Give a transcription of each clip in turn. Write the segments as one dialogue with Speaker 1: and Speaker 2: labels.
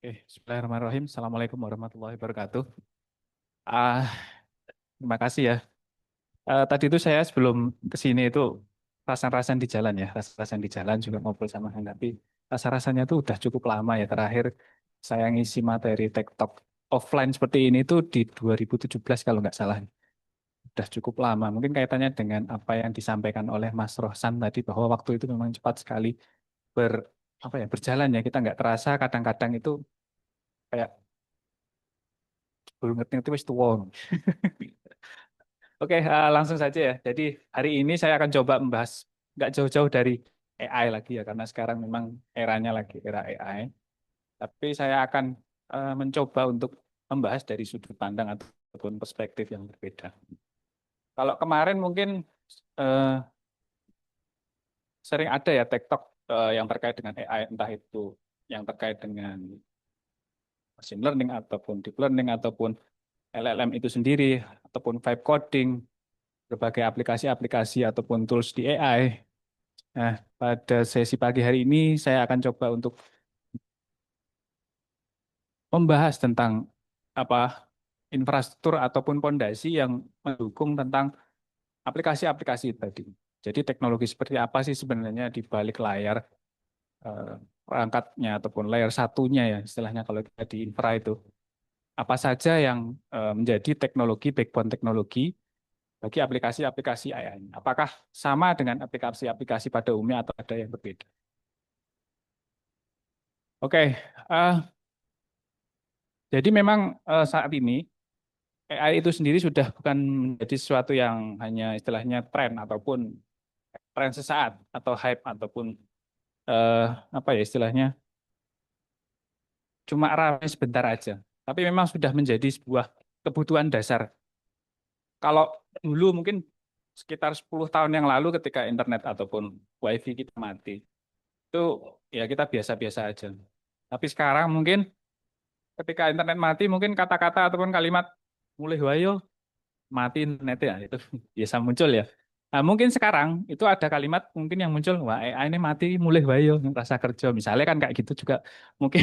Speaker 1: Oke, Bismillahirrahmanirrahim. Assalamualaikum warahmatullahi wabarakatuh. Ah, Terima kasih ya. Tadi itu saya sebelum ke sini itu rasan-rasan di jalan ya, rasan-rasan di jalan juga ngobrol sama Kang. Tapi rasa-rasanya itu udah cukup lama ya. Terakhir saya ngisi materi TikTok offline seperti ini tuh di 2017 kalau nggak salah. Udah cukup lama. Mungkin kaitannya dengan apa yang disampaikan oleh Mas Rohsan tadi bahwa waktu itu memang cepat sekali ber apa ya berjalan ya. Kita nggak terasa kadang-kadang itu kayak belum ngerti wis tuwa. Oke, langsung saja ya. Jadi hari ini saya akan coba membahas nggak jauh-jauh dari AI lagi ya, karena sekarang memang eranya lagi era AI. Tapi saya akan mencoba untuk membahas dari sudut pandang ataupun perspektif yang berbeda. Kalau kemarin mungkin eh, sering ada ya TikTok yang terkait dengan AI, entah itu yang terkait dengan machine learning ataupun deep learning ataupun LLM itu sendiri ataupun vibe coding, berbagai aplikasi-aplikasi ataupun tools di AI. Nah, pada sesi pagi hari ini saya akan coba untuk membahas tentang apa infrastruktur ataupun pondasi yang mendukung tentang aplikasi-aplikasi tadi. Jadi teknologi seperti apa sih sebenarnya di balik layar eh, perangkatnya ataupun layar satunya ya istilahnya kalau kita di infra itu. Apa saja yang menjadi teknologi backbone teknologi bagi aplikasi-aplikasi AI. Apakah sama dengan aplikasi-aplikasi pada umumnya atau ada yang berbeda? Oke, jadi memang saat ini AI itu sendiri sudah bukan menjadi sesuatu yang hanya istilahnya tren ataupun tren sesaat atau hype ataupun eh, apa ya istilahnya cuma ramai sebentar aja. Tapi memang sudah menjadi sebuah kebutuhan dasar. Kalau dulu mungkin sekitar 10 tahun yang lalu ketika internet ataupun wifi kita mati, itu ya kita biasa-biasa aja. Tapi sekarang mungkin ketika internet mati mungkin kata-kata ataupun kalimat mulai wayo mati internetnya itu biasa muncul ya. Nah, mungkin sekarang itu ada kalimat mungkin yang muncul wah AI ini mati mulai wayo rasa kerja misalnya kan kayak gitu juga mungkin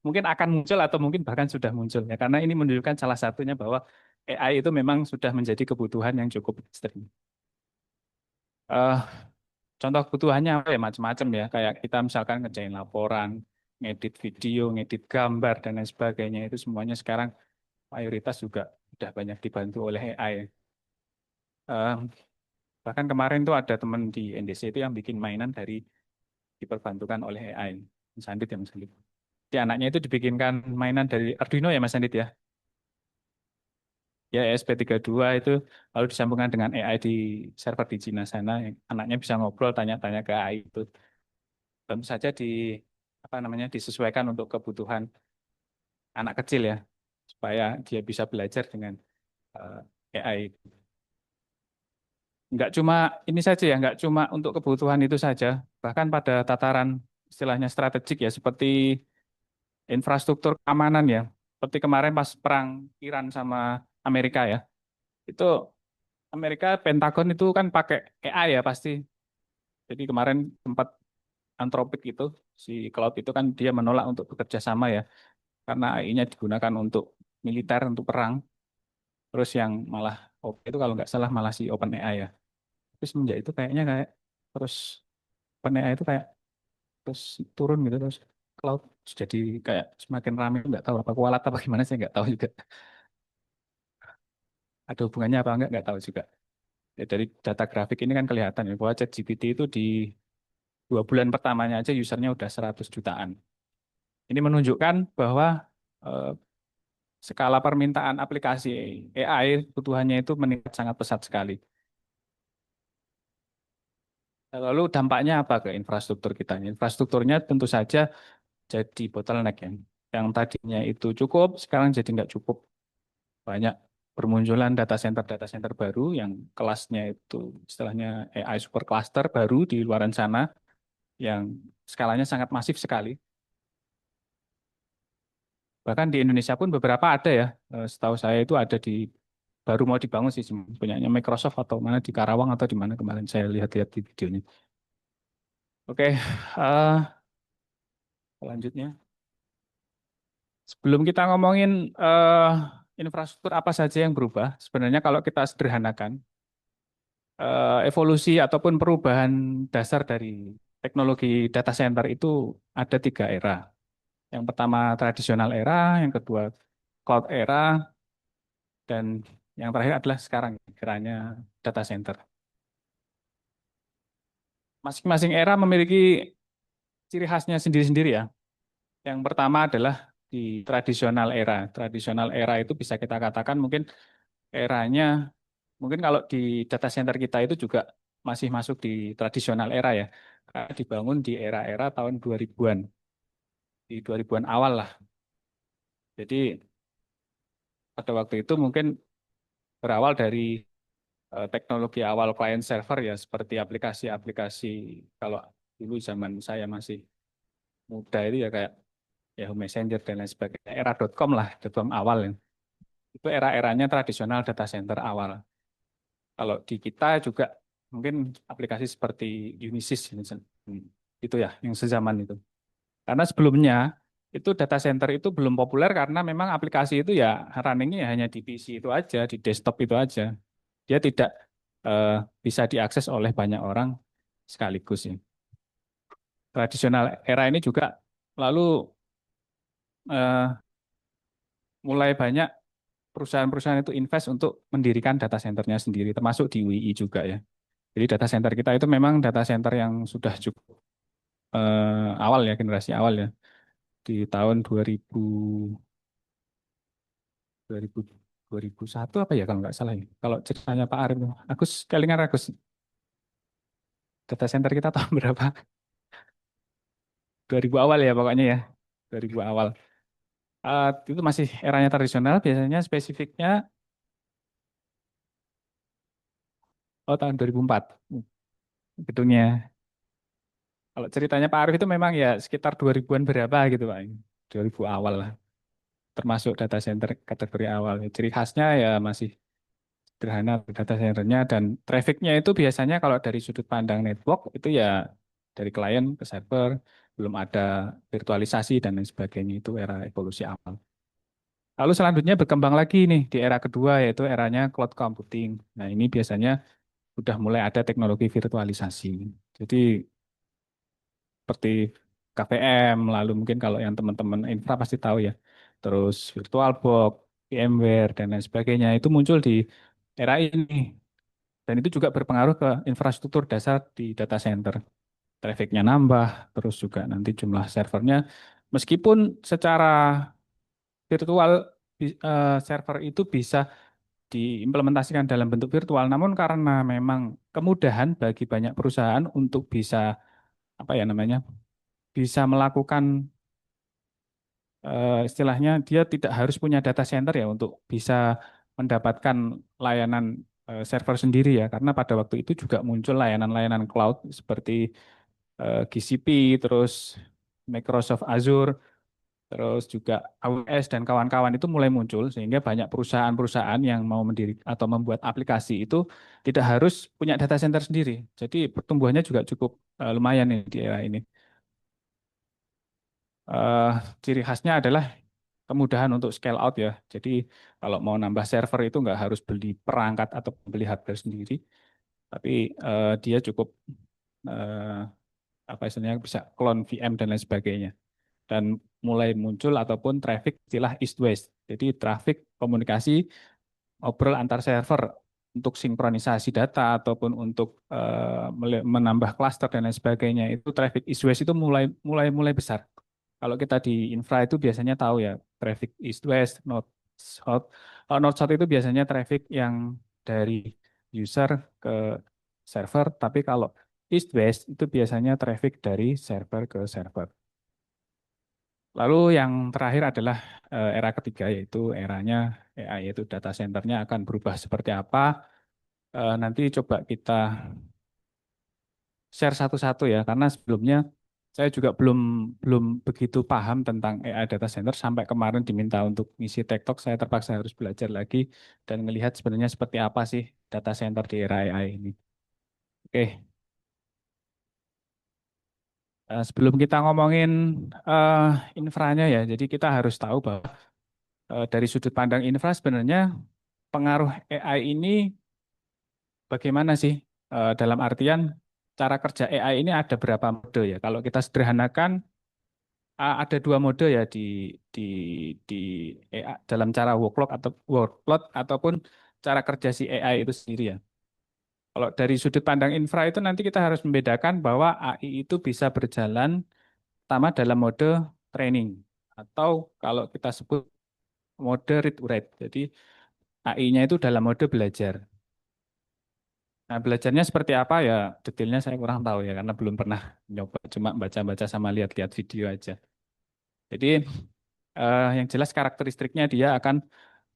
Speaker 1: mungkin akan muncul atau mungkin bahkan sudah muncul ya karena ini menunjukkan salah satunya bahwa AI itu memang sudah menjadi kebutuhan yang cukup ekstrim. Eh, Contoh kebutuhannya apa ya macam-macam ya kayak kita misalkan ngerjain laporan, ngedit video, ngedit gambar dan lain sebagainya itu semuanya sekarang mayoritas juga sudah banyak dibantu oleh AI. Eh, Bahkan kemarin tuh ada teman di NDC itu yang bikin mainan dari diperbantukan oleh AI. Mas Andit ya Mas Andit. Di anaknya itu dibikinkan mainan dari Arduino ya Mas Andit ya. Ya ESP32 itu lalu disambungkan dengan AI di server di Cina sana. Yang anaknya bisa ngobrol tanya-tanya ke AI itu. Tentu saja di apa namanya disesuaikan untuk kebutuhan anak kecil ya supaya dia bisa belajar dengan AI. Nggak cuma ini saja ya, nggak cuma untuk kebutuhan itu saja, bahkan pada tataran istilahnya strategik ya, seperti infrastruktur keamanan ya, seperti kemarin pas perang Iran sama Amerika ya, itu Amerika Pentagon itu kan pakai AI ya pasti. Jadi kemarin sempat Anthropic itu, si Cloud itu kan dia menolak untuk bekerja sama ya, karena AI-nya digunakan untuk militer, untuk perang. Terus yang malah itu kalau nggak salah malah si OpenAI ya. Terus semenjak itu kayaknya kayak terus OpenAI itu kayak terus turun gitu terus cloud jadi kayak semakin ramai nggak tahu apa kualat apa gimana saya nggak tahu juga ada hubungannya apa nggak tahu juga ya, dari data grafik ini kan kelihatan ya bahwa ChatGPT itu di 2 bulan pertamanya aja usernya udah 100 jutaan ini menunjukkan bahwa eh, skala permintaan aplikasi AI kebutuhannya itu meningkat sangat pesat sekali. Lalu dampaknya apa ke infrastruktur kita? Infrastrukturnya tentu saja jadi bottleneck ya. Yang tadinya itu cukup, sekarang jadi nggak cukup. Banyak bermunculan data center baru yang kelasnya itu istilahnya AI super cluster baru di luaran sana yang skalanya sangat masif sekali. Bahkan di Indonesia pun beberapa ada ya. Setahu saya itu ada di baru mau dibangun sih punyanya Microsoft atau mana di Karawang atau di mana kemarin saya lihat-lihat di videonya. Oke, selanjutnya. Sebelum kita ngomongin eh, infrastruktur apa saja yang berubah, sebenarnya kalau kita sederhanakan, evolusi ataupun perubahan dasar dari teknologi data center itu ada tiga era. Yang pertama tradisional era, yang kedua cloud era, dan yang terakhir adalah sekarang eranya data center. Masing-masing era memiliki ciri khasnya sendiri-sendiri ya. Yang pertama adalah di tradisional era. Tradisional era itu bisa kita katakan mungkin eranya, mungkin kalau di data center kita itu juga masih masuk di tradisional era ya. Karena dibangun di era-era tahun 2000-an, di 2000-an awal lah. Jadi pada waktu itu mungkin berawal dari teknologi awal client server ya, seperti aplikasi-aplikasi kalau dulu zaman saya masih muda itu ya kayak Yahoo Messenger dan lain sebagainya. Era.com lah, .com awal ya. Itu era-eranya tradisional data center awal. Kalau di kita juga mungkin aplikasi seperti Unisys itu ya yang sezaman itu. Karena sebelumnya itu data center itu belum populer karena memang aplikasi itu ya runningnya hanya di PC itu aja, di desktop itu aja. Dia tidak eh, bisa diakses oleh banyak orang sekaligus ya. Tradisional era ini juga lalu eh, mulai banyak perusahaan-perusahaan itu invest untuk mendirikan data centernya sendiri, termasuk di UI juga ya. Jadi data center kita itu memang data center yang sudah cukup awal ya, generasi awal ya. Di tahun 2000, 2000, 2001 apa ya kalau nggak salah ya. Kalau ceritanya Pak Arif, Agus, kelingan Agus, data center kita tahun berapa? 2000 awal ya pokoknya ya. 2000 awal. Itu masih eranya tradisional, biasanya spesifiknya, oh tahun 2004 gedungnya. Kalau ceritanya Pak Arif itu memang ya sekitar 2000-an berapa gitu Pak. 2000 awal lah. Termasuk data center kategori awal. Ciri khasnya ya masih sederhana data centernya dan trafficnya itu biasanya kalau dari sudut pandang network itu ya dari klien ke server, belum ada virtualisasi dan lain sebagainya, itu era evolusi awal. Lalu selanjutnya berkembang lagi nih di era kedua yaitu eranya cloud computing. Nah ini biasanya sudah mulai ada teknologi virtualisasi. Jadi seperti KVM, lalu mungkin kalau yang teman-teman infra pasti tahu ya. Terus VirtualBox, VMware, dan lain sebagainya itu muncul di era ini. Dan itu juga berpengaruh ke infrastruktur dasar di data center. Trafficnya nambah, terus juga nanti jumlah servernya. Meskipun secara virtual server itu bisa diimplementasikan dalam bentuk virtual, namun karena memang kemudahan bagi banyak perusahaan untuk bisa apa ya namanya, bisa melakukan istilahnya dia tidak harus punya data center ya untuk bisa mendapatkan layanan server sendiri ya, karena pada waktu itu juga muncul layanan-layanan cloud seperti GCP, terus Microsoft Azure, terus juga AWS dan kawan-kawan itu mulai muncul sehingga banyak perusahaan-perusahaan yang mau mendiri atau membuat aplikasi itu tidak harus punya data center sendiri. Jadi pertumbuhannya juga cukup lumayan nih di era ini. eh, Ciri khasnya adalah kemudahan untuk scale out ya. Jadi kalau mau nambah server itu nggak harus beli perangkat atau beli hardware sendiri, tapi dia cukup eh, apa istilahnya bisa clone VM dan lain sebagainya. Dan mulai muncul ataupun traffic istilah east-west. Jadi traffic komunikasi obrol antar server untuk sinkronisasi data ataupun untuk menambah cluster dan lain sebagainya. Itu traffic east-west itu mulai mulai mulai besar. Kalau kita di infra itu biasanya tahu ya, traffic east-west, north-south. Kalau north-south itu biasanya traffic yang dari user ke server, tapi kalau east-west itu biasanya traffic dari server ke server. Lalu yang terakhir adalah era ketiga yaitu eranya AI, yaitu data centernya akan berubah seperti apa. Nanti coba kita share satu-satu ya, karena sebelumnya saya juga belum belum begitu paham tentang AI data center sampai kemarin diminta untuk ngisi Tech Talk, saya terpaksa harus belajar lagi dan melihat sebenarnya seperti apa sih data center di era AI ini. Oke, Sebelum kita ngomongin eh, infranya ya, jadi kita harus tahu bahwa dari sudut pandang infra sebenarnya pengaruh AI ini bagaimana sih? Dalam artian cara kerja AI ini ada berapa mode ya? Kalau kita sederhanakan ada dua mode ya di di AI, dalam cara workload ataupun cara kerja si AI itu sendiri ya. Kalau dari sudut pandang infra itu nanti kita harus membedakan bahwa AI itu bisa berjalan pertama dalam mode training atau kalau kita sebut mode read-write. Jadi AI-nya itu dalam mode belajar. Nah, belajarnya seperti apa ya? Detailnya saya kurang tahu ya karena belum pernah nyoba, cuma baca-baca sama lihat-lihat video aja. Jadi yang jelas karakteristiknya dia akan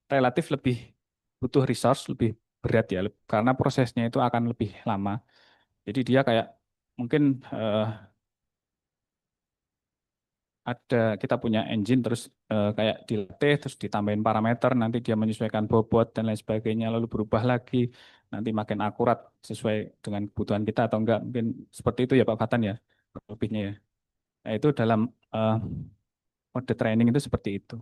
Speaker 1: relatif lebih butuh resource, lebih berat ya, karena prosesnya itu akan lebih lama. Jadi dia kayak mungkin ada kita punya engine terus kayak dilatih terus ditambahin parameter nanti dia menyesuaikan bobot dan lain sebagainya lalu berubah lagi nanti makin akurat sesuai dengan kebutuhan kita atau enggak mungkin seperti itu ya Pak Fatan ya lebihnya ya. Nah, itu dalam eh, mode training itu seperti itu.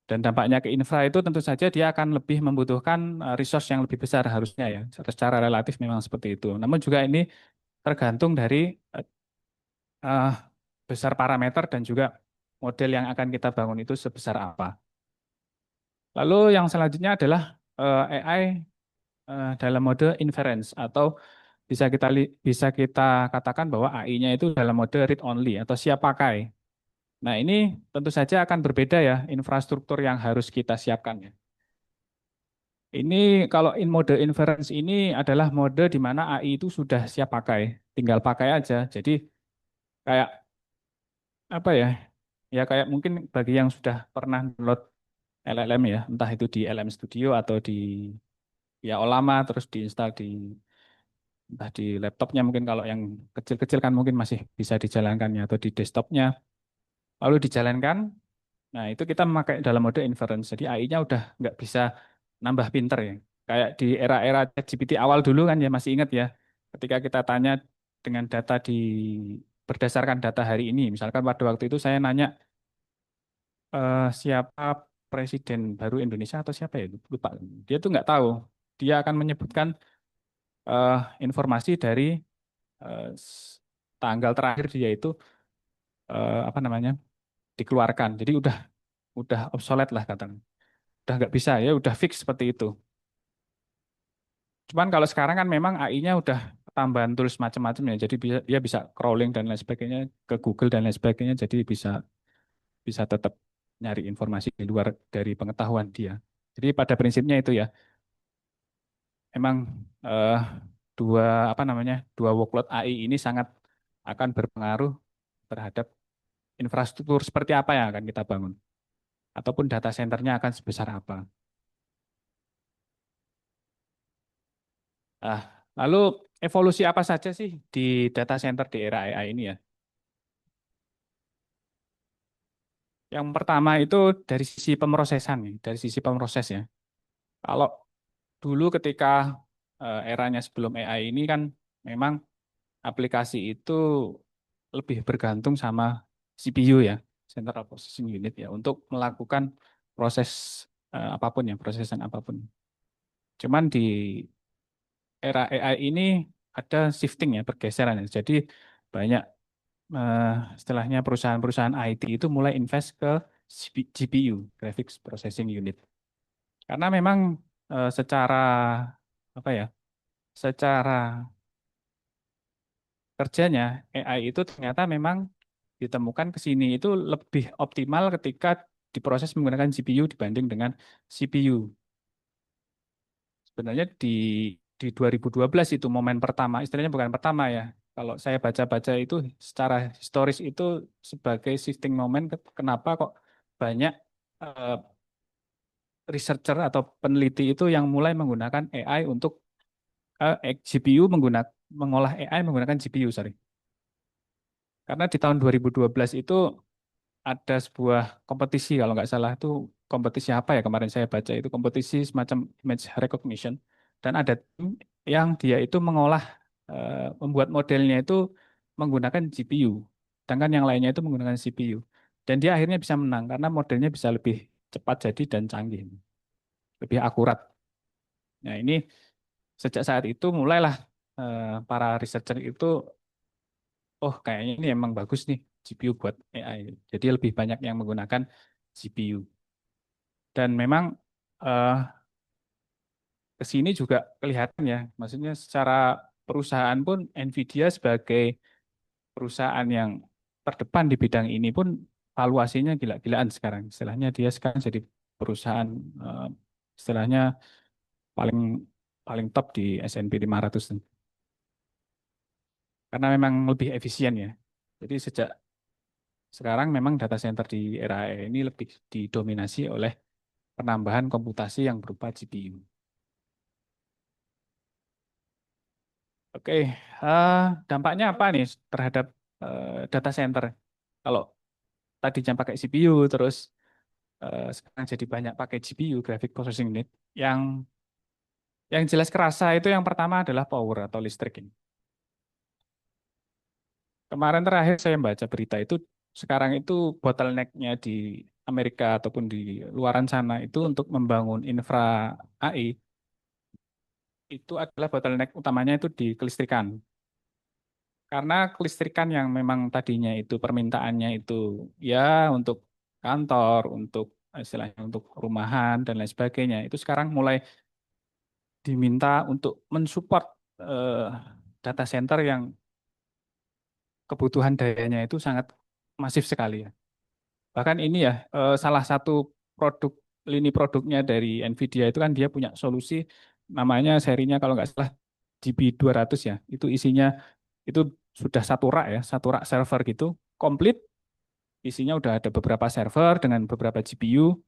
Speaker 1: Dan dampaknya ke infra itu tentu saja dia akan lebih membutuhkan resource yang lebih besar harusnya ya. Secara relatif memang seperti itu. Namun juga ini tergantung dari eh, eh, besar parameter dan juga model yang akan kita bangun itu sebesar apa. Lalu yang selanjutnya adalah AI dalam mode inference atau bisa kita katakan bahwa AI-nya itu dalam mode read only atau siap pakai. Nah, ini tentu saja akan berbeda ya infrastruktur yang harus kita siapkan ya. Ini kalau mode inference ini adalah mode di mana AI itu sudah siap pakai, tinggal pakai aja. Jadi kayak apa ya? Ya kayak mungkin bagi yang sudah pernah download LLM ya, entah itu di LM Studio atau di ya Olama terus diinstal di entah di laptopnya mungkin kalau yang kecil-kecil kan mungkin masih bisa dijalankannya atau di desktopnya lalu dijalankan. Nah itu kita memakai dalam mode inference. Jadi AI-nya udah nggak bisa nambah pinter ya. Kayak di era-era ChatGPT awal dulu kan ya masih ingat ya. Ketika kita tanya dengan data berdasarkan data hari ini. Misalkan pada waktu itu saya nanya siapa presiden baru Indonesia atau siapa ya lupa. Dia tuh nggak tahu. Dia akan menyebutkan eh, informasi dari tanggal terakhir dia itu apa namanya dikeluarkan. Jadi udah obsolete lah katanya. Udah nggak bisa ya, udah fix seperti itu. Cuman kalau sekarang kan memang AI-nya udah tambahan tools macam-macam ya. Jadi dia bisa crawling dan lain sebagainya ke Google dan lain sebagainya. Jadi bisa bisa tetap nyari informasi di luar dari pengetahuan dia. Jadi pada prinsipnya itu ya, emang eh, dua apa namanya dua workload AI ini sangat akan berpengaruh terhadap infrastruktur seperti apa yang akan kita bangun, ataupun data centernya akan sebesar apa. Ah, lalu evolusi apa saja sih di data center di era AI ini ya? Yang pertama itu dari sisi pemrosesan, nih, dari sisi pemroses ya. Kalau dulu ketika eranya sebelum AI ini kan memang aplikasi itu lebih bergantung sama CPU ya, Central Processing Unit ya, untuk melakukan proses apapun ya, prosesan apapun. Cuman di era AI ini ada shifting ya, pergeseran ya. Jadi banyak eh, istilahnya perusahaan-perusahaan IT itu mulai invest ke GPU, Graphics Processing Unit. Karena memang secara apa ya, secara kerjanya AI itu ternyata memang ditemukan ke sini itu lebih optimal ketika diproses menggunakan GPU dibanding dengan CPU. Sebenarnya di 2012 itu momen pertama, istilahnya bukan pertama ya. Kalau saya baca-baca itu secara historis itu sebagai shifting moment kenapa kok banyak eh, researcher atau peneliti itu yang mulai menggunakan AI untuk GPU mengolah AI menggunakan GPU, sorry. Karena di tahun 2012 itu ada sebuah kompetisi kalau nggak salah itu kompetisi apa ya kemarin saya baca itu kompetisi semacam image recognition dan ada tim yang dia itu membuat modelnya itu menggunakan GPU. sedangkan yang lainnya itu menggunakan CPU. Dan dia akhirnya bisa menang karena modelnya bisa lebih cepat jadi dan canggih, lebih akurat. Nah, ini sejak saat itu mulailah para researcher itu, oh kayaknya ini emang bagus nih GPU buat AI. Jadi lebih banyak yang menggunakan GPU. Dan memang eh, ke sini juga kelihatan ya, maksudnya secara perusahaan pun Nvidia sebagai perusahaan yang terdepan di bidang ini pun valuasinya gila-gilaan sekarang. Istilahnya dia sekarang jadi perusahaan istilahnya paling paling top di S&P 500 karena memang lebih efisien ya. Jadi sejak sekarang memang data center di era AI ini lebih didominasi oleh penambahan komputasi yang berupa GPU. Oke, eh, dampaknya apa nih terhadap data center? Kalau tadinya pakai CPU, terus sekarang jadi banyak pakai GPU, graphic processing unit. Yang jelas kerasa itu yang pertama adalah power atau listrik ini. Kemarin terakhir saya baca berita itu, sekarang itu bottleneck-nya di Amerika ataupun di luaran sana itu untuk membangun infra AI, itu adalah bottleneck utamanya itu di kelistrikan. Karena kelistrikan yang memang tadinya itu permintaannya itu ya untuk kantor, untuk istilahnya untuk rumahan dan lain sebagainya, itu sekarang mulai diminta untuk mensupport eh, data center yang kebutuhan dayanya itu sangat masif sekali ya. Bahkan ini ya salah satu produk lini produknya dari Nvidia itu kan dia punya solusi namanya serinya kalau nggak salah GB200 ya. Itu isinya itu sudah satu rak ya, satu rak server gitu, komplit. Isinya udah ada beberapa server dengan beberapa GPU,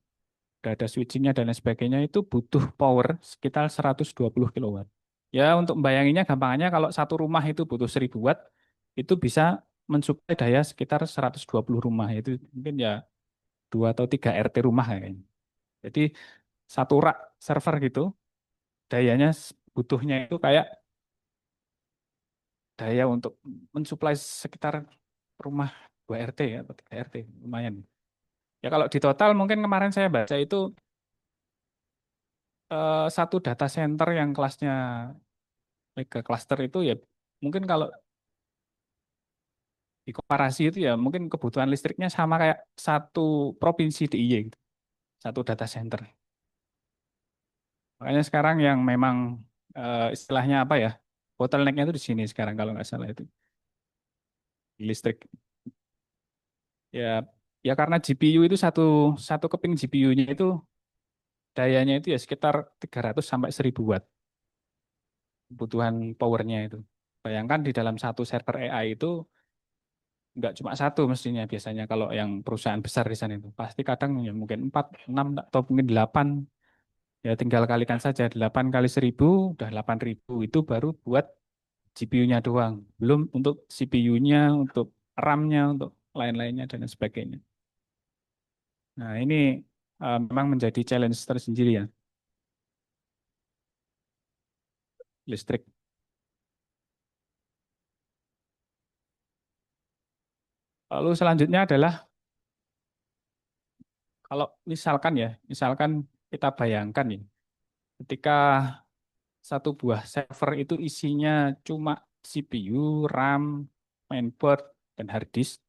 Speaker 1: udah ada switchingnya dan lain sebagainya. Itu butuh power sekitar 120 kilowatt. Ya untuk membayanginya gampangannya kalau satu rumah itu butuh 1000 watt, itu bisa mensuplai daya sekitar 120 rumah. Itu mungkin ya 2 atau 3 RT rumah kayaknya. Jadi satu rak server gitu, dayanya butuhnya itu kayak daya untuk mensuplai sekitar rumah 2 RT ya, atau 3 RT, lumayan. Ya kalau di total mungkin kemarin saya baca itu satu data center yang kelasnya mega cluster itu ya mungkin kalau dikomparasi itu ya mungkin kebutuhan listriknya sama kayak satu provinsi DIY gitu, satu data center. Makanya sekarang yang memang istilahnya apa ya, bottlenecknya itu di sini sekarang kalau nggak salah itu di listrik. Ya, ya karena GPU itu satu satu keping GPU-nya itu dayanya itu ya sekitar 300 sampai 1000 watt kebutuhan powernya itu. Bayangkan di dalam satu server AI itu nggak cuma satu mestinya biasanya kalau yang perusahaan besar di sana itu. Pasti kadang ya mungkin 4, 6 atau mungkin 8. Ya tinggal kalikan saja 8 kali 1000 udah 8.000 itu baru buat GPU-nya doang. Belum untuk CPU-nya, untuk RAM-nya, untuk lain-lainnya dan lain sebagainya. Nah, ini memang menjadi challenge tersendiri ya, listrik. Lalu selanjutnya adalah kalau misalkan ya, misalkan kita bayangkan ya, ketika satu buah server itu isinya cuma CPU, RAM, mainboard, dan hard disk.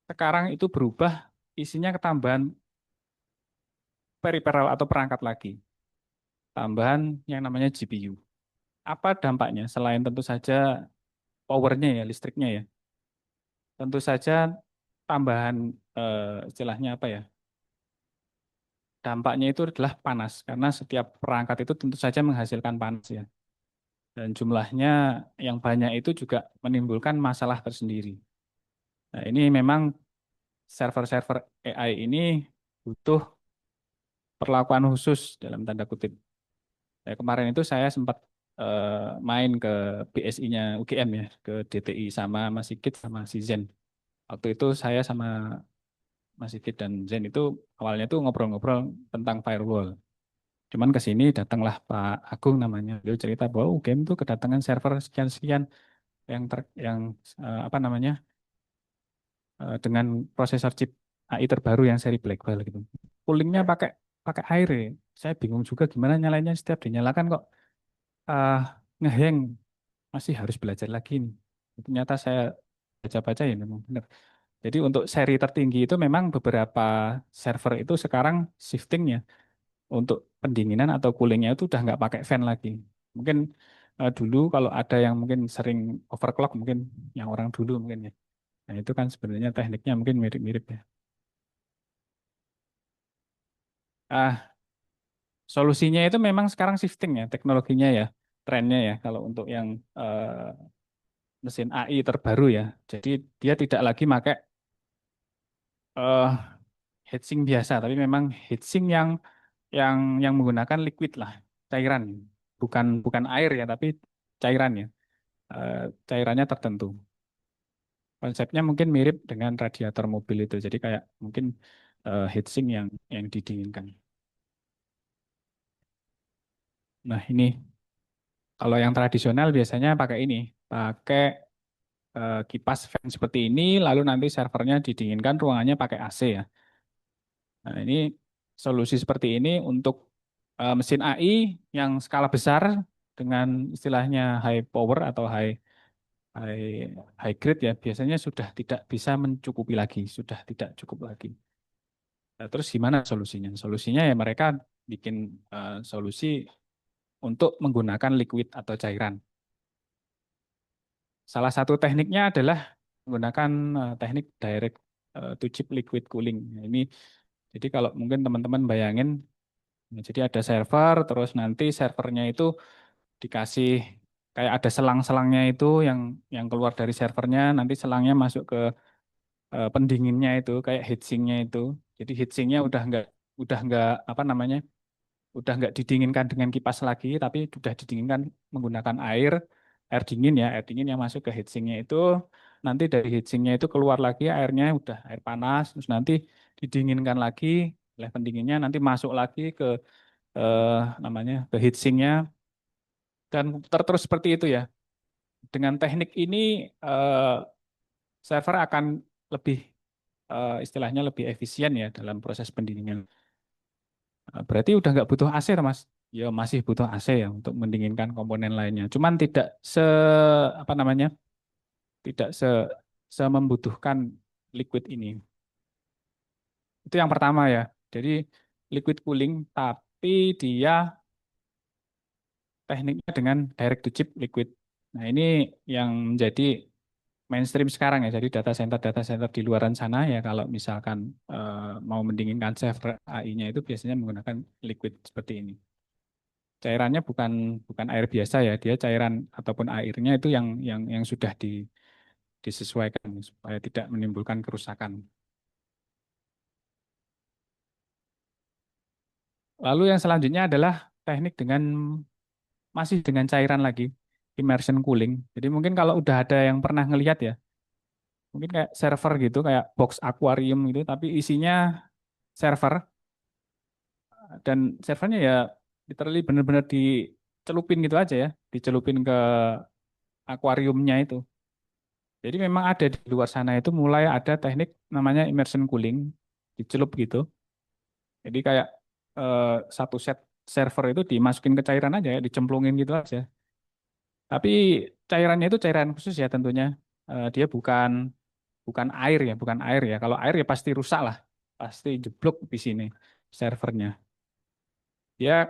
Speaker 1: Sekarang itu berubah isinya ketambahan peripheral atau perangkat lagi. Tambahan yang namanya GPU. Apa dampaknya? Selain tentu saja powernya ya, listriknya ya. Tentu saja tambahan istilahnya apa ya? Dampaknya itu adalah panas karena setiap perangkat itu tentu saja menghasilkan panas ya. Dan jumlahnya yang banyak itu juga menimbulkan masalah tersendiri. Nah, ini memang server-server AI ini butuh perlakuan khusus dalam tanda kutip. Kemarin itu saya sempat main ke BSI-nya UGM ya, ke DTI sama Mas Sigit sama si Zen. Waktu itu saya sama Mas Sigit dan Zen itu awalnya tuh ngobrol-ngobrol tentang firewall. Cuman ke sini datanglah Pak Agung namanya. Dia cerita bahwa UGM tuh kedatangan server sekian-sekian yang apa namanya? dengan prosesor chip AI terbaru yang seri Blackwell gitu. Coolingnya pakai pakai air ya. Saya bingung juga gimana nyalainnya setiap dinyalakan kok uh, ngeheng. Masih harus belajar lagi nih. Ternyata saya baca-baca ya memang benar. Jadi untuk seri tertinggi itu memang beberapa server itu sekarang shiftingnya untuk pendinginan atau coolingnya itu udah nggak pakai fan lagi. Mungkin dulu kalau ada yang mungkin sering overclock mungkin yang orang dulu mungkin ya. Nah itu kan sebenarnya tekniknya mungkin mirip-mirip ya. Ah, solusinya itu memang sekarang shifting ya teknologinya ya, trennya ya. Kalau untuk yang mesin AI terbaru ya. Jadi dia tidak lagi pakai eh, heatsink biasa, tapi memang heatsink yang menggunakan liquid lah, cairan, bukan bukan air ya, tapi cairan ya. Eh, Cairannya tertentu. Konsepnya mungkin mirip dengan radiator mobil itu. Jadi kayak mungkin heatsink yang didinginkan. Nah ini kalau yang tradisional biasanya pakai ini, pakai kipas fan seperti ini, lalu nanti servernya didinginkan, ruangannya pakai AC ya. Nah, ini solusi seperti ini untuk mesin AI yang skala besar dengan istilahnya high power atau high high grade ya, biasanya sudah tidak bisa mencukupi lagi, sudah tidak cukup lagi. Nah, terus gimana solusinya? Solusinya ya mereka bikin solusi untuk menggunakan liquid atau cairan. Salah satu tekniknya adalah menggunakan teknik direct to chip liquid cooling. Nah, ini jadi kalau mungkin teman-teman bayangin, nah, jadi ada server, terus nanti servernya itu dikasih kayak ada selang-selangnya itu yang keluar dari servernya, nanti selangnya masuk ke pendinginnya itu, kayak heatsinknya itu. Jadi heatsinknya udah nggak apa namanya, udah nggak didinginkan dengan kipas lagi, tapi sudah didinginkan menggunakan air dingin ya, air dingin yang masuk ke heatsinknya itu. Nanti dari heatsinknya itu keluar lagi airnya udah air panas, terus nanti didinginkan lagi oleh pendinginnya, nanti masuk lagi ke eh, namanya ke heatsinknya dan terus seperti itu ya. Dengan teknik ini eh, server akan lebih istilahnya lebih efisien ya dalam proses pendinginan. Berarti udah nggak butuh AC, toh, Mas? Ya masih butuh AC ya untuk mendinginkan komponen lainnya. Cuman tidak apa namanya, tidak membutuhkan liquid ini. Itu yang pertama ya. Jadi liquid cooling, tapi dia tekniknya dengan direct to chip liquid. Nah ini yang menjadi mainstream sekarang ya. Jadi data center di luaran sana ya kalau misalkan mau mendinginkan server AI-nya itu biasanya menggunakan liquid seperti ini. Cairannya bukan bukan air biasa ya, dia cairan ataupun airnya itu yang sudah disesuaikan supaya tidak menimbulkan kerusakan. Lalu yang selanjutnya adalah teknik dengan masih dengan cairan lagi, immersion cooling. Jadi mungkin kalau udah ada yang pernah ngelihat ya, mungkin kayak server gitu, kayak box akuarium gitu, tapi isinya server dan servernya ya literally bener-bener dicelupin gitu aja ya, dicelupin ke akuariumnya itu. Jadi memang ada di luar sana itu mulai ada teknik namanya immersion cooling, dicelup gitu. Jadi kayak eh, satu set server itu dimasukin ke cairan aja ya, dicemplungin gitu aja. Tapi cairannya itu cairan khusus ya tentunya. Dia bukan bukan air ya, bukan air ya. Kalau air ya pasti rusak lah, pasti jeblok di sini servernya. Dia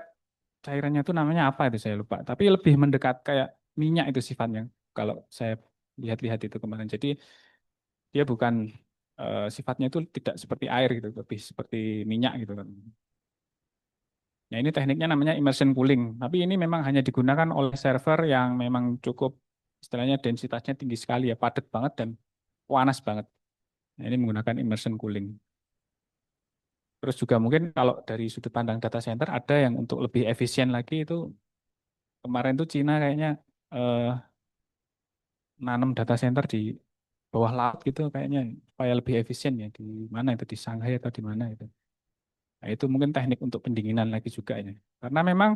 Speaker 1: cairannya itu namanya apa itu saya lupa. Tapi lebih mendekat kayak minyak itu sifatnya. Kalau saya lihat-lihat itu kemarin. Jadi dia bukan sifatnya itu tidak seperti air gitu, lebih seperti minyak gitu kan. Nah, ini tekniknya namanya immersion cooling. Tapi ini memang hanya digunakan oleh server yang memang cukup istilahnya densitasnya tinggi sekali ya, padat banget dan panas banget. Nah, ini menggunakan immersion cooling. Terus juga mungkin kalau dari sudut pandang data center ada yang untuk lebih efisien lagi itu kemarin tuh Cina kayaknya eh, nanam data center di bawah laut gitu kayaknya supaya lebih efisien ya di mana itu di Shanghai atau di mana itu. Nah, itu mungkin teknik untuk pendinginan lagi juga ini. Karena memang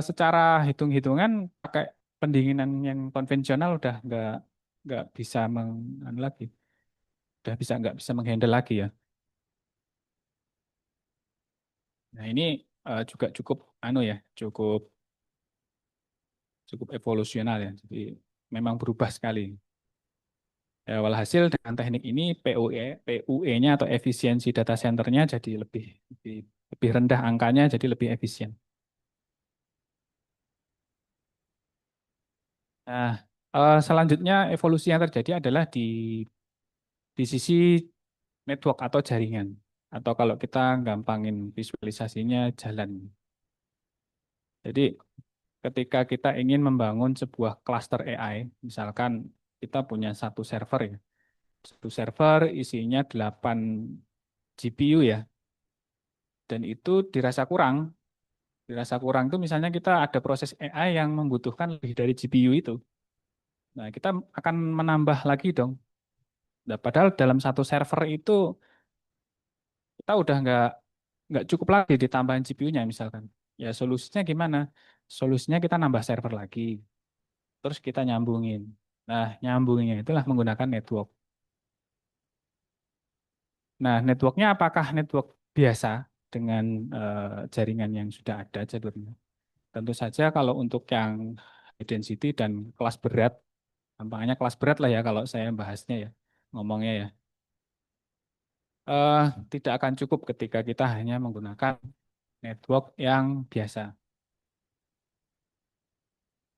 Speaker 1: secara hitung-hitungan pakai pendinginan yang konvensional udah nggak bisa anu lagi, udah bisa nggak bisa menghandle lagi ya. Nah ini juga cukup anu ya, cukup cukup evolusional ya. Jadi memang berubah sekali. Ya, walhasil dengan teknik ini PUE-nya atau efisiensi data centernya jadi lebih lebih rendah angkanya, jadi lebih efisien. Nah, selanjutnya evolusi yang terjadi adalah di sisi network atau jaringan. Atau kalau kita gampangin visualisasinya jalan. Jadi ketika kita ingin membangun sebuah cluster AI, misalkan kita punya satu server ya. Satu server isinya 8 GPU ya. Dan itu dirasa kurang. Dirasa kurang itu misalnya kita ada proses AI yang membutuhkan lebih dari GPU itu. Nah, kita akan menambah lagi dong. Nah, padahal dalam satu server itu kita udah nggak cukup lagi ditambahin GPU-nya misalkan. Ya solusinya gimana? Solusinya kita nambah server lagi, terus kita nyambungin. Nah, nyambunginnya itulah menggunakan network. Nah, networknya apakah network biasa dengan jaringan yang sudah ada jalurnya? Tentu saja kalau untuk yang high density dan kelas berat, gampangnya kelas berat lah ya kalau saya bahasnya ya, ngomongnya ya, eh, tidak akan cukup ketika kita hanya menggunakan network yang biasa.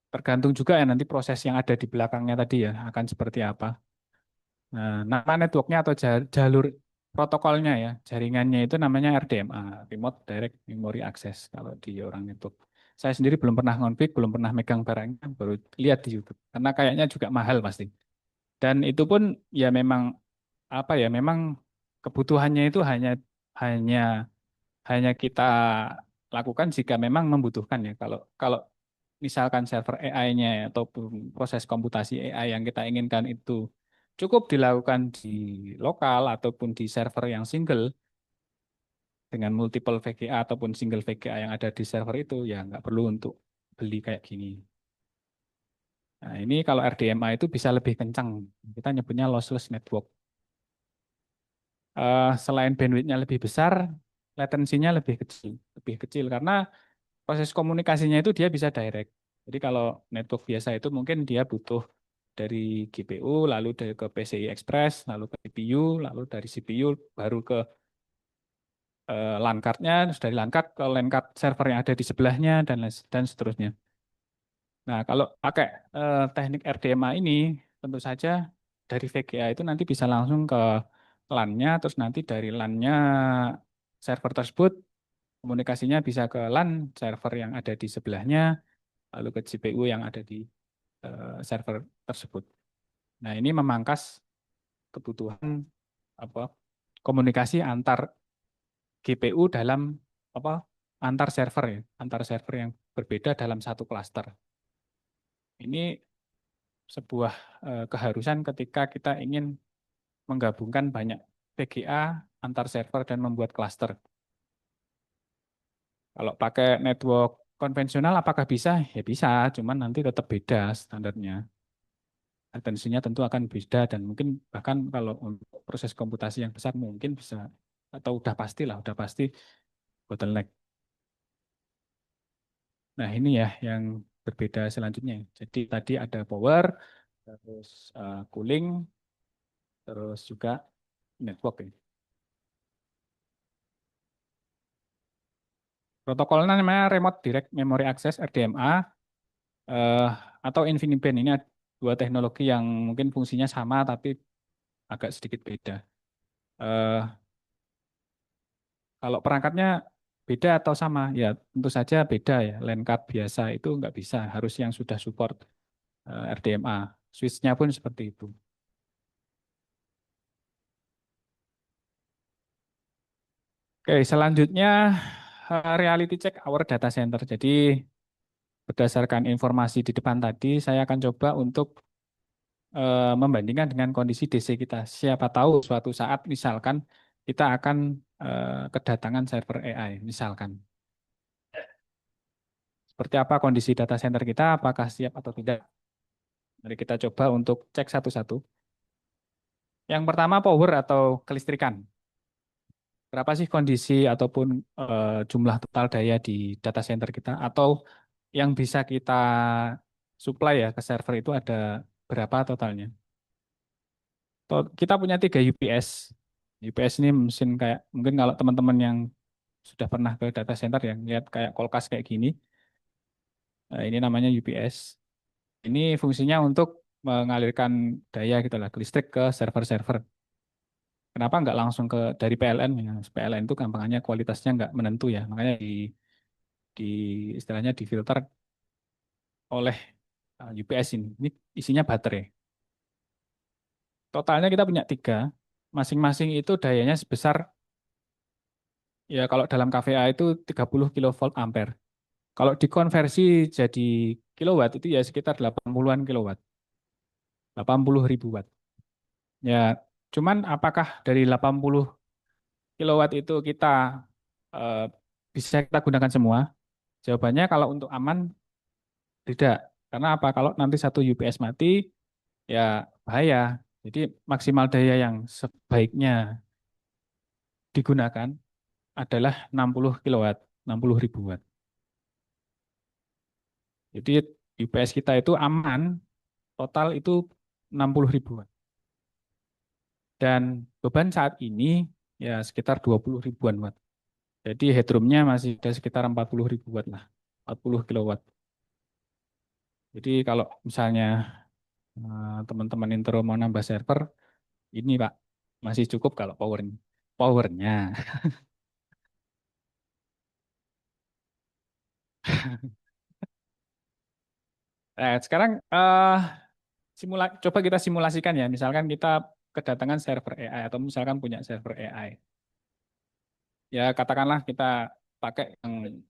Speaker 1: Tergantung juga ya nanti proses yang ada di belakangnya tadi ya akan seperti apa. Nah, nama networknya atau jalur protokolnya ya, jaringannya itu namanya RDMA, Remote Direct Memory Access kalau di orang network. Saya sendiri belum pernah ngonfig, belum pernah megang barangnya, baru lihat di YouTube. Karena kayaknya juga mahal pasti. Dan itu pun ya memang apa ya, memang kebutuhannya itu hanya hanya hanya kita lakukan jika memang membutuhkan ya. Kalau kalau misalkan server AI-nya ataupun proses komputasi AI yang kita inginkan itu cukup dilakukan di lokal ataupun di server yang single dengan multiple VGA ataupun single VGA yang ada di server itu ya nggak perlu untuk beli kayak gini. Nah, ini kalau RDMA itu bisa lebih kencang. Kita nyebutnya lossless network. Selain bandwidth-nya lebih besar, latensinya lebih kecil karena proses komunikasinya itu dia bisa direct. Jadi kalau network biasa itu mungkin dia butuh dari GPU, lalu ke PCI Express, lalu ke CPU, lalu dari CPU baru ke LAN card-nya, terus dari LAN card ke LAN card server yang ada di sebelahnya dan seterusnya. Nah, kalau pakai teknik RDMA ini, tentu saja dari VGA itu nanti bisa langsung ke LAN-nya, terus nanti dari LAN-nya server tersebut komunikasinya bisa ke LAN server yang ada di sebelahnya, lalu ke GPU yang ada di server tersebut. Nah, ini memangkas kebutuhan apa komunikasi antar GPU dalam apa antar server ya, antar server yang berbeda dalam satu klaster. Ini sebuah keharusan ketika kita ingin menggabungkan banyak VGA antar server dan membuat klaster. Kalau pakai network konvensional apakah bisa? Ya bisa, cuman nanti tetap beda standarnya. Atensinya tentu akan beda dan mungkin bahkan kalau untuk proses komputasi yang besar mungkin bisa atau udah pasti lah, udah pasti bottleneck. Nah ini ya yang berbeda selanjutnya. Jadi tadi ada power, terus cooling, terus juga network ya. Protokolnya namanya Remote Direct Memory Access RDMA eh, atau InfiniBand. Ini ada dua teknologi yang mungkin fungsinya sama tapi agak sedikit beda. Eh, Kalau perangkatnya beda atau sama, ya tentu saja beda ya. LAN card biasa itu nggak bisa, harus yang sudah support RDMA. Switch-nya pun seperti itu. Oke, selanjutnya reality check our data center. Jadi berdasarkan informasi di depan tadi, saya akan coba untuk membandingkan dengan kondisi DC kita. Siapa tahu suatu saat misalkan kita akan kedatangan server AI, misalkan. Seperti apa kondisi data center kita, apakah siap atau tidak? Mari kita coba untuk cek satu-satu. Yang pertama power atau kelistrikan. Berapa sih kondisi ataupun jumlah total daya di data center kita atau yang bisa kita supply ya ke server itu ada berapa totalnya? Kita punya 3 UPS. UPS ini mesin kayak mungkin kalau teman-teman yang sudah pernah ke data center yang lihat kayak kulkas kayak gini, ini namanya UPS. Ini fungsinya untuk mengalirkan daya gitu lah, listrik ke server-server. Kenapa nggak langsung ke dari PLN? Ya, PLN itu gampangannya kualitasnya nggak menentu ya, makanya di istilahnya difilter oleh UPS ini. Ini isinya baterai. Totalnya kita punya 3. Masing-masing itu dayanya sebesar ya kalau dalam KVA itu 30 kilovolt ampere. Kalau dikonversi jadi kilowatt itu ya sekitar 80-an kilowatt, 80 ribu watt. Ya, cuman apakah dari 80 kilowatt itu kita eh, bisa kita gunakan semua? Jawabannya kalau untuk aman tidak. Karena apa? Kalau nanti satu UPS mati, ya bahaya. Jadi maksimal daya yang sebaiknya digunakan adalah 60 kilowatt, 60 ribu watt. Jadi UPS kita itu aman, total itu 60 ribu watt. Dan beban saat ini ya sekitar 20 ribuan watt. Jadi headroomnya masih ada sekitar 40 ribu watt lah, 40 kilowatt. Jadi kalau misalnya teman-teman intro mau nambah server, ini Pak, masih cukup kalau powernya. Powernya. Nah, sekarang coba kita simulasikan ya. Misalkan kita kedatangan server AI atau misalkan punya server AI. Ya katakanlah kita pakai yang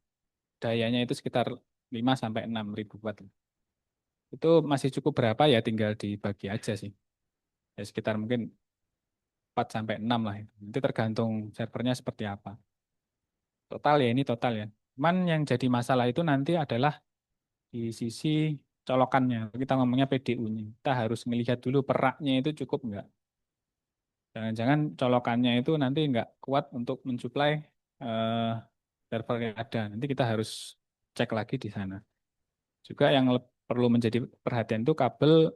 Speaker 1: dayanya itu sekitar 5 sampai 6 ribu watt. Itu masih cukup berapa ya tinggal dibagi aja sih. Ya sekitar mungkin 4 sampai 6 lah. Itu tergantung servernya seperti apa. Total ya ini total ya. Cuman yang jadi masalah itu nanti adalah di sisi colokannya. Kita ngomongnya PDU-nya. Kita harus melihat dulu peraknya itu cukup nggak. Jangan-jangan colokannya itu nanti nggak kuat untuk mensuplai eh, server yang ada. Nanti kita harus cek lagi di sana. Juga yang perlu menjadi perhatian itu kabel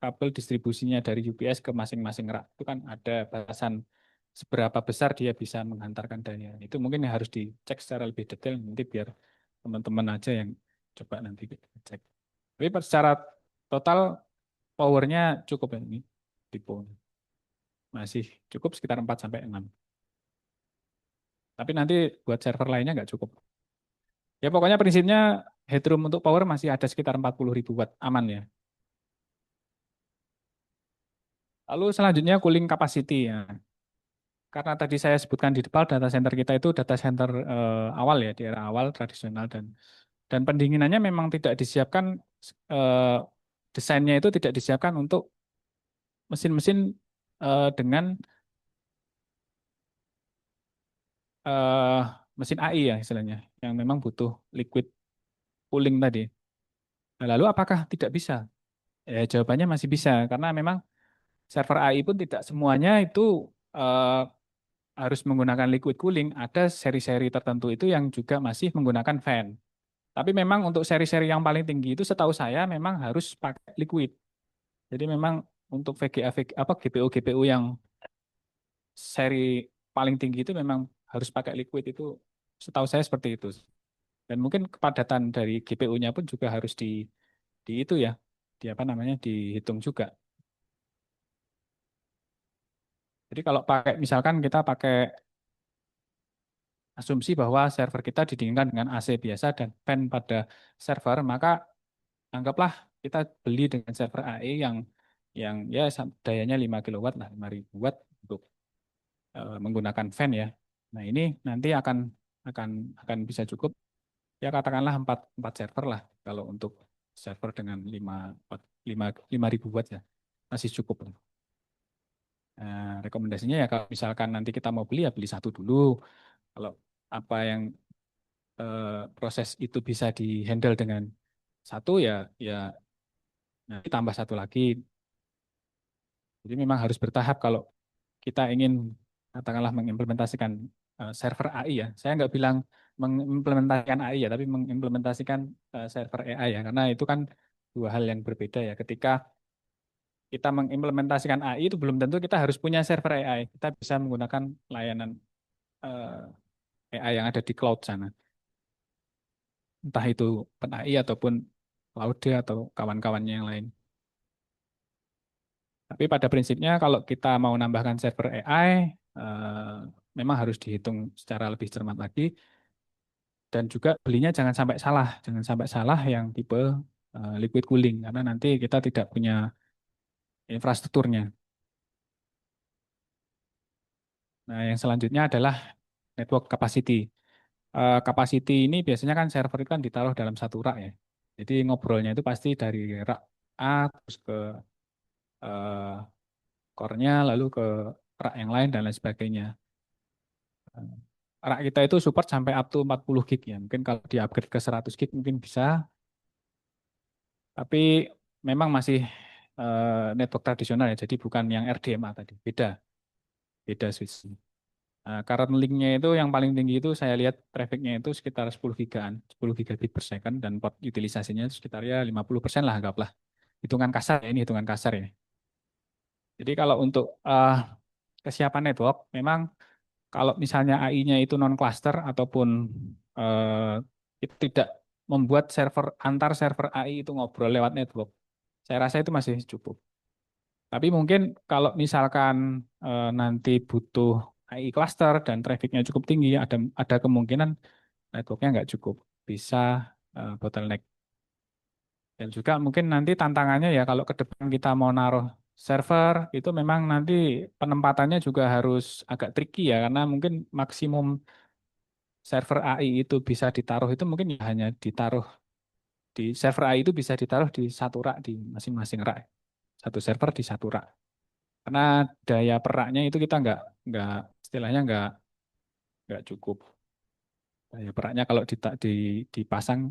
Speaker 1: kabel distribusinya dari UPS ke masing-masing rak. Itu kan ada batasan seberapa besar dia bisa menghantarkan daya. Itu mungkin yang harus dicek secara lebih detail nanti biar teman-teman aja yang coba nanti cek. Tapi secara total powernya cukup ya ini tipe masih cukup sekitar 4 sampai 6. Tapi nanti buat server lainnya nggak cukup. Ya pokoknya prinsipnya headroom untuk power masih ada sekitar 40 ribu watt aman ya. Lalu selanjutnya cooling capacity ya. Karena tadi saya sebutkan di depan data center kita itu data center awal ya di era awal tradisional dan pendinginannya memang tidak disiapkan eh, desainnya itu tidak disiapkan untuk mesin-mesin dengan eh, mesin AI ya istilahnya yang memang butuh liquid cooling tadi. Nah, lalu apakah tidak bisa? Ya, jawabannya masih bisa karena memang server AI pun tidak semuanya itu eh, harus menggunakan liquid cooling. Ada seri-seri tertentu itu yang juga masih menggunakan fan. Tapi memang untuk seri-seri yang paling tinggi itu setahu saya memang harus pakai liquid. Jadi memang untuk VGA, apa GPU yang seri paling tinggi itu memang harus pakai liquid itu setahu saya seperti itu. Dan mungkin kepadatan dari GPU-nya pun juga harus di itu ya, di apa namanya dihitung juga. Jadi kalau pakai misalkan kita pakai asumsi bahwa server kita didinginkan dengan AC biasa dan fan pada server, maka anggaplah kita beli dengan server AI yang ya dayanya 5 kilowatt lah, 5.000 watt untuk menggunakan fan ya. Nah, ini nanti akan akan bisa cukup ya katakanlah 4 server lah kalau untuk server dengan 5.000 watt ya. Masih cukup. Rekomendasinya ya kalau misalkan nanti kita mau beli ya beli satu dulu. Kalau apa yang proses itu bisa dihandle dengan satu ya ya nanti tambah satu lagi. Jadi memang harus bertahap kalau kita ingin katakanlah mengimplementasikan server AI ya. Saya nggak bilang mengimplementasikan AI ya, tapi mengimplementasikan server AI ya, karena itu kan dua hal yang berbeda ya. Ketika kita mengimplementasikan AI itu belum tentu kita harus punya server AI. Kita bisa menggunakan layanan AI yang ada di cloud sana. Entah itu OpenAI ataupun Claude atau kawan-kawannya yang lain. Tapi pada prinsipnya kalau kita mau nambahkan server AI, memang harus dihitung secara lebih cermat lagi. Dan juga belinya jangan sampai salah yang tipe liquid cooling, karena nanti kita tidak punya infrastrukturnya. Nah, yang selanjutnya adalah network capacity. Capacity ini biasanya kan server itu kan ditaruh dalam satu rak ya. Jadi ngobrolnya itu pasti dari rak A terus ke eh, core-nya, lalu ke rak yang lain dan lain sebagainya. Rak kita itu support sampai up to 40 gig ya. Mungkin kalau di-upgrade ke 100 gig mungkin bisa, tapi memang masih network tradisional ya. Jadi bukan yang RDMA tadi. Beda switch. Current link-nya itu yang paling tinggi itu saya lihat traffic-nya itu sekitar 10 gigaan, 10 gigabit per second dan port utilisasinya sekitar ya 50% lah anggaplah. Hitungan kasar ya, ini hitungan kasar ya. Jadi kalau untuk kesiapan network, memang kalau misalnya AI-nya itu non-cluster ataupun itu tidak membuat server antar server AI itu ngobrol lewat network, saya rasa itu masih cukup. Tapi mungkin kalau misalkan nanti butuh AI cluster dan trafficnya cukup tinggi, ada kemungkinan networknya nggak cukup, bisa bottleneck. Dan juga mungkin nanti tantangannya ya kalau ke depan kita mau naruh server, itu memang nanti penempatannya juga harus agak tricky ya, karena mungkin maksimum server AI itu bisa ditaruh itu mungkin ya hanya ditaruh di server AI itu bisa ditaruh di satu rak di masing-masing rak. Satu server di satu rak. Karena daya peraknya itu kita nggak istilahnya nggak cukup. Daya peraknya kalau dipasang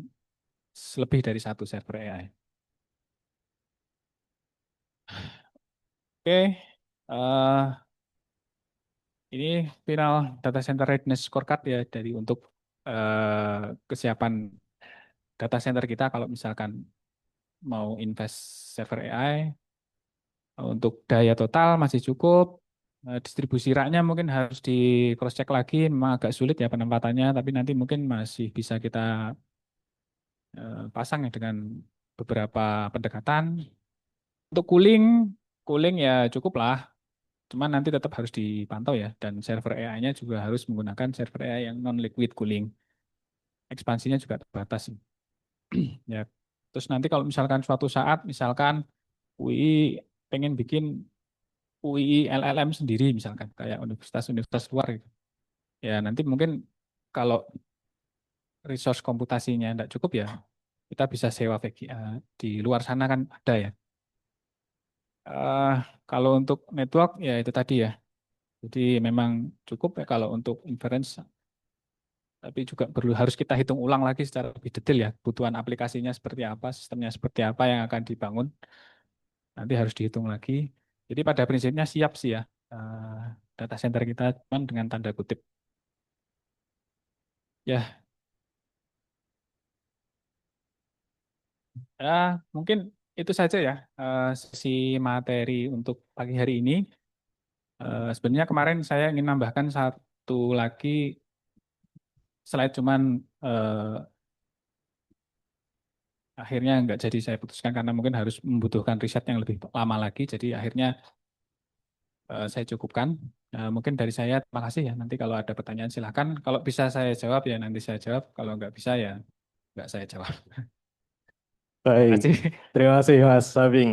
Speaker 1: lebih dari satu server AI. Oke, ini final data center readiness scorecard ya dari untuk kesiapan data center kita kalau misalkan mau invest server AI. Untuk daya total masih cukup. Distribusi raknya mungkin harus di cross check lagi, memang agak sulit ya penempatannya, tapi nanti mungkin masih bisa kita pasang ya dengan beberapa pendekatan. Untuk cooling, cooling ya cukup lah. Cuman nanti tetap harus dipantau ya. Dan server AI-nya juga harus menggunakan server AI yang non-liquid cooling. Ekspansinya juga terbatas sih. Ya. Terus nanti kalau misalkan suatu saat, misalkan UI pengen bikin UI LLM sendiri misalkan, kayak universitas-universitas luar gitu. Ya nanti mungkin kalau resource komputasinya tidak cukup ya, kita bisa sewa VGA. Di luar sana kan ada ya. Eh, Kalau untuk network ya itu tadi ya. Jadi memang cukup ya kalau untuk inference, tapi juga perlu harus kita hitung ulang lagi secara lebih detail ya. Kebutuhan aplikasinya seperti apa, sistemnya seperti apa yang akan dibangun. Nanti harus dihitung lagi. Jadi pada prinsipnya siap sih ya eh, data center kita, cuman dengan tanda kutip. Ya, mungkin itu saja ya sesi materi untuk pagi hari ini. Sebenarnya kemarin saya ingin nambahkan satu lagi slide, cuman eh, akhirnya nggak jadi saya putuskan karena mungkin harus membutuhkan riset yang lebih lama lagi. Jadi akhirnya saya cukupkan. Mungkin dari saya terima kasih ya. Nanti kalau ada pertanyaan silakan. Kalau bisa saya jawab ya nanti saya jawab. Kalau nggak bisa ya nggak saya jawab. Terima
Speaker 2: Baik,
Speaker 1: kasih.
Speaker 2: terima kasih Mas Sabing.